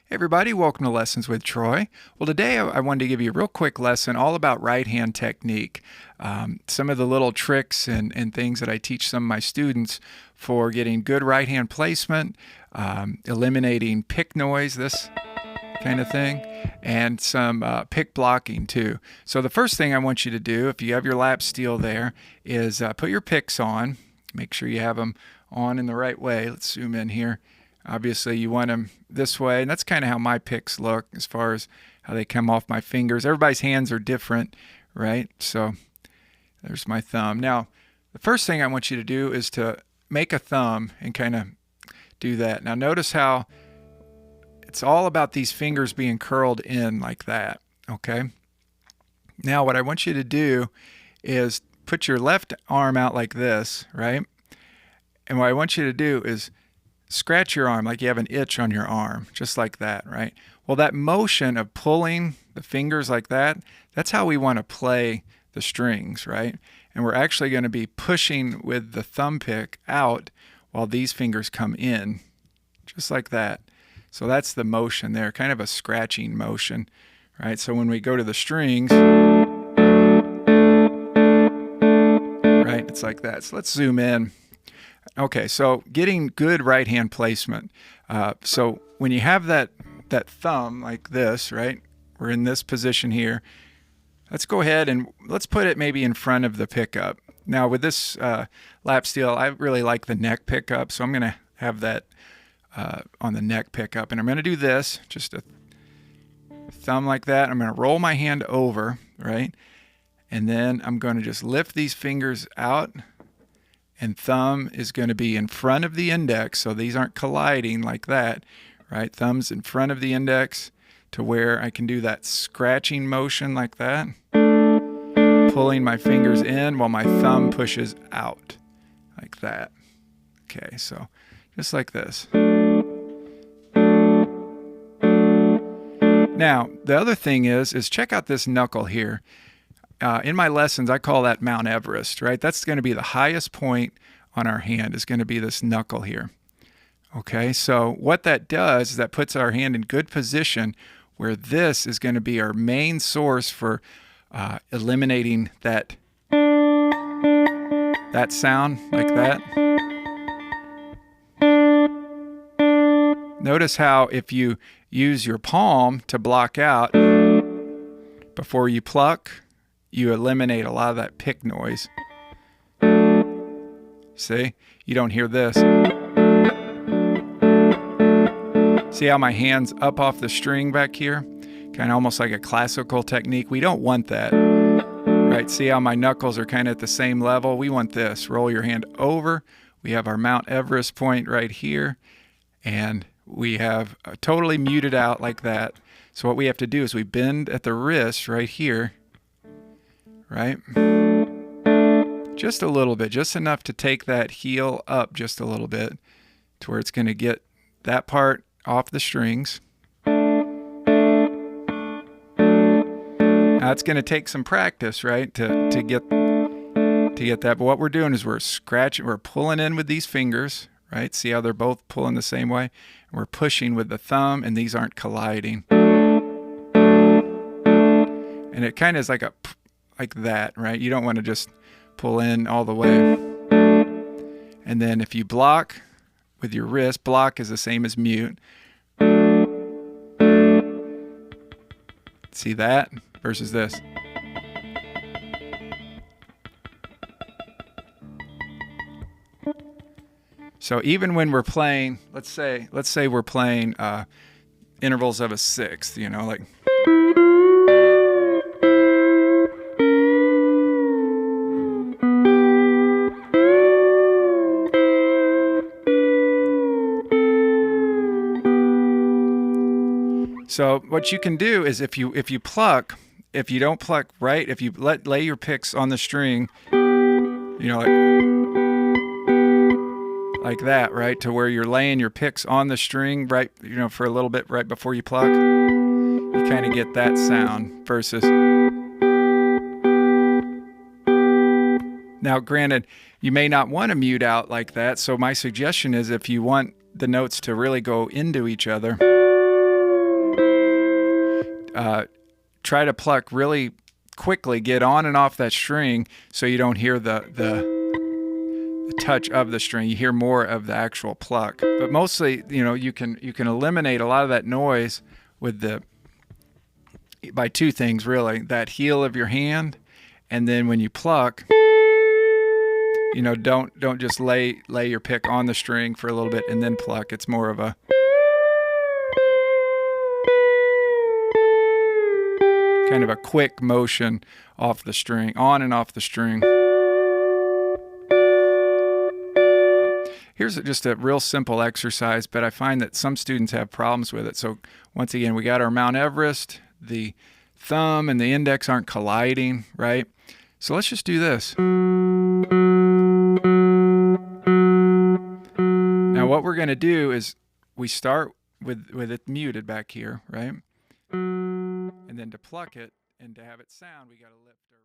Hey everybody, welcome to Lessons with Troy. Well, today I wanted to give you a real quick lesson all about right hand technique. Some of the little tricks and things that I teach some of my students for getting good right hand placement, eliminating pick noise, this kind of thing, and some pick blocking too. So the first thing I want you to do, if you have your LapSteel there, is put your picks on. Make sure you have them on in the right way. Let's zoom in here. Obviously, you want them this way, and that's kind of how my picks look as far as how they come off my fingers. Everybody's hands are different, right? So there's my thumb. Now, the first thing I want you to do is to make a thumb and kind of do that. Now, notice how it's all about these fingers being curled in like that, okay? Now, what I want you to do is put your left arm out like this, right? And what I want you to do is scratch your arm like you have an itch on your arm, just like that, right? Well, that motion of pulling the fingers like that, that's how we want to play the strings, right? And we're actually going to be pushing with the thumb pick out while these fingers come in, just like that. So that's the motion there, kind of a scratching motion, right? So when we go to the strings, right, it's like that. So let's zoom in. Okay, so getting good right hand placement. So when you have that thumb like this, right? We're in this position here. Let's go ahead and let's put it maybe in front of the pickup. Now with this LapSteel, I really like the neck pickup, so I'm going to have that on the neck pickup. And I'm going to do this, just a thumb like that. I'm going to roll my hand over, right? And then I'm going to just lift these fingers out. And thumb is going to be in front of the index, so these aren't colliding like that, right? Thumb's in front of the index to where I can do that scratching motion like that, pulling my fingers in while my thumb pushes out like that. Okay, so just like this. Now, the other thing is check out this knuckle here. In my lessons, I call that Mount Everest, right? That's going to be the highest point on our hand is going to be this knuckle here. Okay, so what that does is that puts our hand in good position where this is going to be our main source for eliminating that sound like that. Notice how if you use your palm to block out before you pluck, you eliminate a lot of that pick noise. See? You don't hear this. See how my hand's up off the string back here? Kind of almost like a classical technique. We don't want that. Right? See how my knuckles are kind of at the same level? We want this. Roll your hand over. We have our Mount Everest point right here. And we have totally muted out like that. So what we have to do is we bend at the wrist right here. Right? Just a little bit, just enough to take that heel up just a little bit to where it's going to get that part off the strings. Now it's going to take some practice, right, to get that. But what we're doing is we're scratching, we're pulling in with these fingers, right? See how they're both pulling the same way? And we're pushing with the thumb, and these aren't colliding. And it kind of is like that, right? You don't want to just pull in all the way. And then if you block with your wrist, block is the same as mute. See that versus this. So even when we're playing, let's say we're playing intervals of a sixth, you know, like so what you can do is if you pluck, if you don't pluck right, if you lay your picks on the string, you know, like that, right, to where you're laying your picks on the string, right, you know, for a little bit right before you pluck, you kind of get that sound versus. Now, granted, you may not want to mute out like that, so my suggestion is if you want the notes to really go into each other, try to pluck really quickly, get on and off that string so you don't hear the touch of the string. You hear more of the actual pluck. But mostly, you can eliminate a lot of that noise by two things really: that heel of your hand, and then when you pluck, don't just lay your pick on the string for a little bit and then pluck. It's more of a kind of a quick motion off the string, on and off the string. Here's just a real simple exercise, but I find that some students have problems with it. So once again, we got our Mount Everest. The thumb and the index aren't colliding, right? So let's just do this. Now what we're going to do is we start with it muted back here, right? And then to pluck it and to have it sound, we got to lift our